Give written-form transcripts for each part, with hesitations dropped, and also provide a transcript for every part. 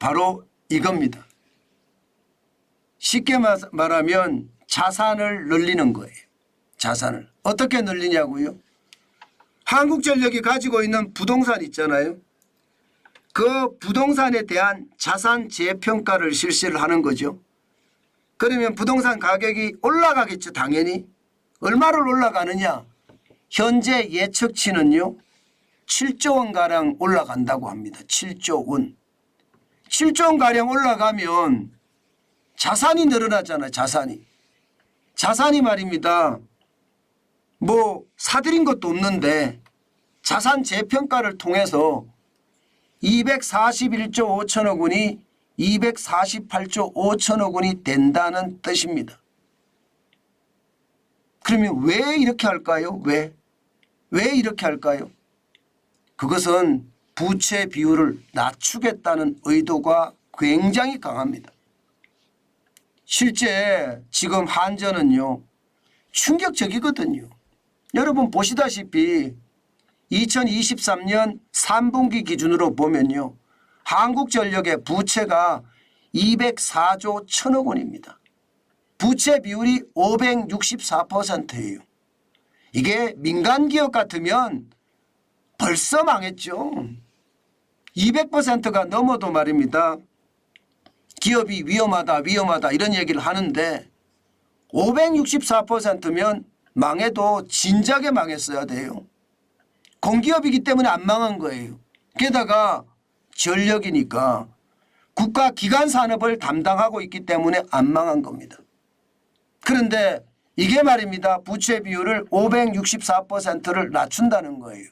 바로 이겁니다. 쉽게 말하면 자산을 늘리는 거예요. 자산을. 어떻게 늘리냐고요? 한국전력이 가지고 있는 부동산 있잖아요. 그 부동산에 대한 자산 재평가를 실시를 하는 거죠. 그러면 부동산 가격이 올라가겠죠. 당연히. 얼마를 올라가느냐. 현재 예측치는요. 7조 원가량 올라간다고 합니다. 7조 원. 7조 원가량 올라가면 자산이 늘어나잖아요. 자산이 말입니다. 뭐 사들인 것도 없는데 자산 재평가를 통해서 241조 5천억 원이 248조 5천억 원이 된다는 뜻입니다. 그러면 왜 이렇게 할까요? 왜 이렇게 할까요? 그것은 부채 비율을 낮추겠다는 의도가 굉장히 강합니다. 실제 지금 한전은요. 충격적이거든요. 여러분 보시다시피 2023년 3분기 기준으로 보면요. 한국전력의 부채가 204조 1천억 원입니다. 부채 비율이 564%예요. 이게 민간기업 같으면 벌써 망했죠. 200%가 넘어도 말입니다. 기업이 위험하다 이런 얘기를 하는데 564%면 망해도 진작에 망했어야 돼요. 공기업이기 때문에 안 망한 거예요. 게다가 전력이니까 국가 기관 산업을 담당하고 있기 때문에 안 망한 겁니다. 그런데 이게 말입니다. 부채 비율을 564%를 낮춘다는 거예요.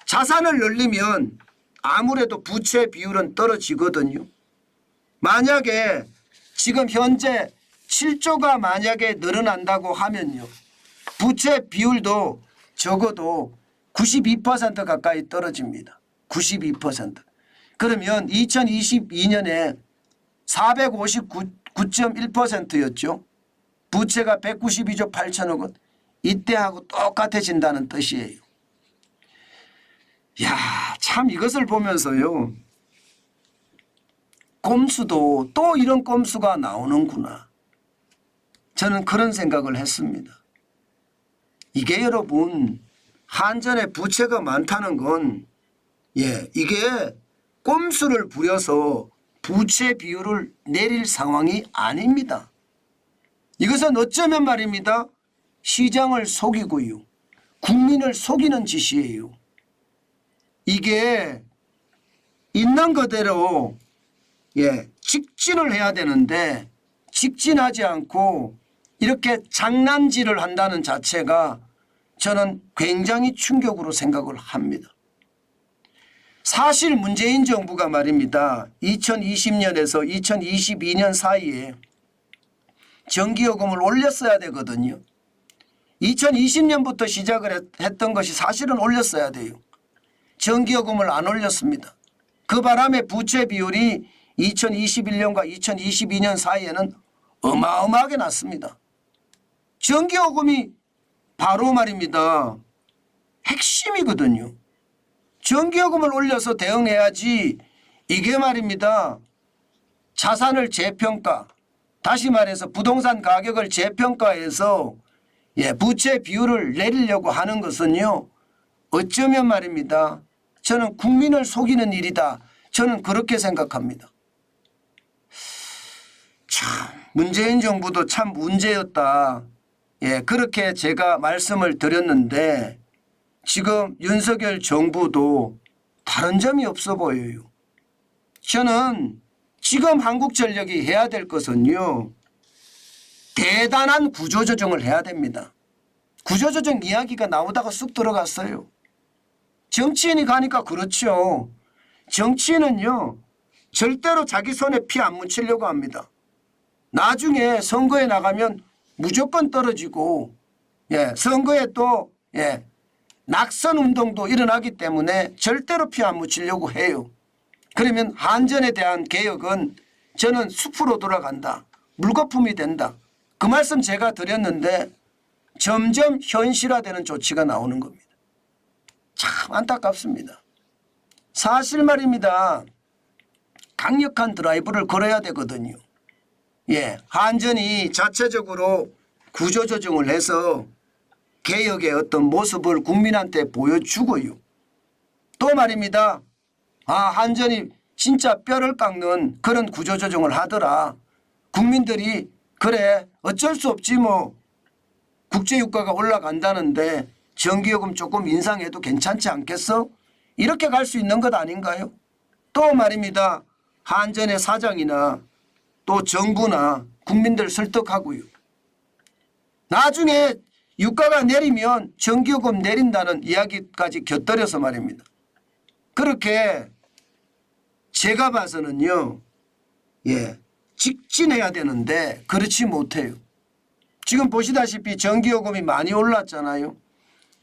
자산을 늘리면 아무래도 부채 비율은 떨어지거든요. 만약에 지금 현재 7조가 만약에 늘어난다고 하면요. 부채 비율도 적어도 92% 가까이 떨어집니다. 92%. 그러면 2022년에 459.1%였죠. 부채가 192조 8천억 원. 이때하고 똑같아진다는 뜻이에요. 야, 참 이것을 보면서요. 꼼수도 또 이런 꼼수가 나오는구나. 저는 그런 생각을 했습니다. 이게 여러분 한전의 부채가 많다는 건 이게 꼼수를 부려서 부채 비율을 내릴 상황이 아닙니다. 이것은 어쩌면 말입니다. 시장을 속이고요. 국민을 속이는 짓이에요. 이게 있는 그대로 직진을 해야 되는데 직진하지 않고 이렇게 장난질을 한다는 자체가 저는 굉장히 충격으로 생각을 합니다. 사실 문재인 정부가 말입니다. 2020년에서 2022년 사이에 전기요금을 올렸어야 되거든요. 2020년부터 시작을 했던 것이 사실은 올렸어야 돼요. 전기요금을 안 올렸습니다. 그 바람에 부채 비율이 2021년과 2022년 사이에는 어마어마하게 났습니다. 전기요금이 바로 말입니다. 핵심이거든요. 전기요금을 올려서 대응해야지 이게 말입니다. 자산을 재평가, 다시 말해서 부동산 가격을 재평가해서 부채 비율을 내리려고 하는 것은요. 어쩌면 말입니다. 저는 국민을 속이는 일이다. 저는 그렇게 생각합니다. 참 문재인 정부도 참 문제였다. 그렇게 제가 말씀을 드렸는데 지금 윤석열 정부도 다른 점이 없어 보여요. 저는 지금 한국전력이 해야 될 것은요. 대단한 구조조정을 해야 됩니다. 구조조정 이야기가 나오다가 쑥 들어갔어요. 정치인이 가니까 그렇죠. 정치인은요. 절대로 자기 손에 피 안 묻히려고 합니다. 나중에 선거에 나가면 무조건 떨어지고 선거에 또 낙선 운동도 일어나기 때문에 절대로 피 안 묻히려고 해요. 그러면 한전에 대한 개혁은 저는 숲으로 돌아간다. 물거품이 된다. 그 말씀 제가 드렸는데 점점 현실화되는 조치가 나오는 겁니다. 참 안타깝습니다. 사실 말입니다. 강력한 드라이브를 걸어야 되거든요. 예, 한전이 자체적으로 구조조정을 해서 개혁의 어떤 모습을 국민한테 보여주고요. 또 말입니다. 한전이 진짜 뼈를 깎는 그런 구조조정을 하더라. 국민들이 그래 어쩔 수 없지 뭐 국제유가가 올라간다는데 전기요금 조금 인상해도 괜찮지 않겠어? 이렇게 갈 수 있는 것 아닌가요? 또 말입니다. 한전의 사장이나 또 정부나 국민들 설득하고요. 나중에 유가가 내리면 전기요금 내린다는 이야기까지 곁들여서 말입니다. 그렇게 제가 봐서는요. 예, 직진해야 되는데 그렇지 못해요. 지금 보시다시피 전기요금이 많이 올랐잖아요.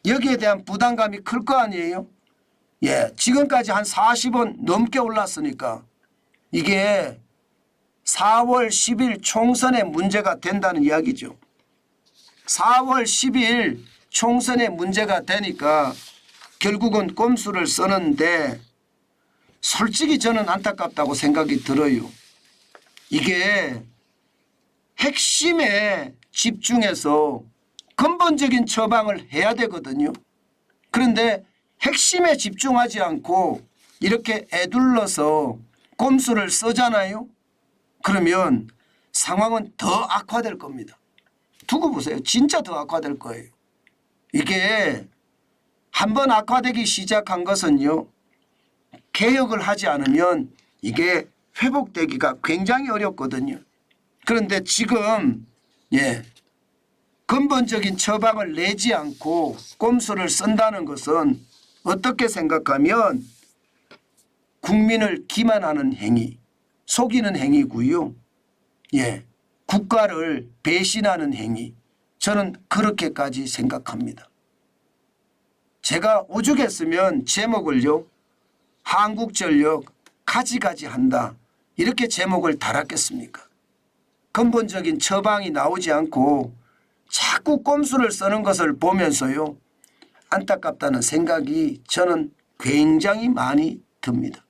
여기에 대한 부담감이 클 거 아니에요. 예, 지금까지 한 40원 넘게 올랐으니까 이게 4월 10일 총선의 문제가 된다는 이야기죠. 4월 10일 총선의 문제가 되니까 결국은 꼼수를 쓰는데 솔직히 저는 안타깝다고 생각이 들어요. 이게 핵심에 집중해서 근본적인 처방을 해야 되거든요. 그런데 핵심에 집중하지 않고 이렇게 애둘러서 꼼수를 쓰잖아요. 그러면 상황은 더 악화될 겁니다. 두고 보세요. 진짜 더 악화될 거예요. 이게 한번 악화되기 시작한 것은요. 개혁을 하지 않으면 이게 회복되기가 굉장히 어렵거든요. 그런데 지금 근본적인 처방을 내지 않고 꼼수를 쓴다는 것은 어떻게 생각하면 국민을 기만하는 행위, 속이는 행위고요. 국가를 배신하는 행위. 저는 그렇게까지 생각합니다. 제가 오죽했으면 제목을요. 한국전력 가지가지 한다. 이렇게 제목을 달았겠습니까? 근본적인 처방이 나오지 않고 자꾸 꼼수를 쓰는 것을 보면서요. 안타깝다는 생각이 저는 굉장히 많이 듭니다.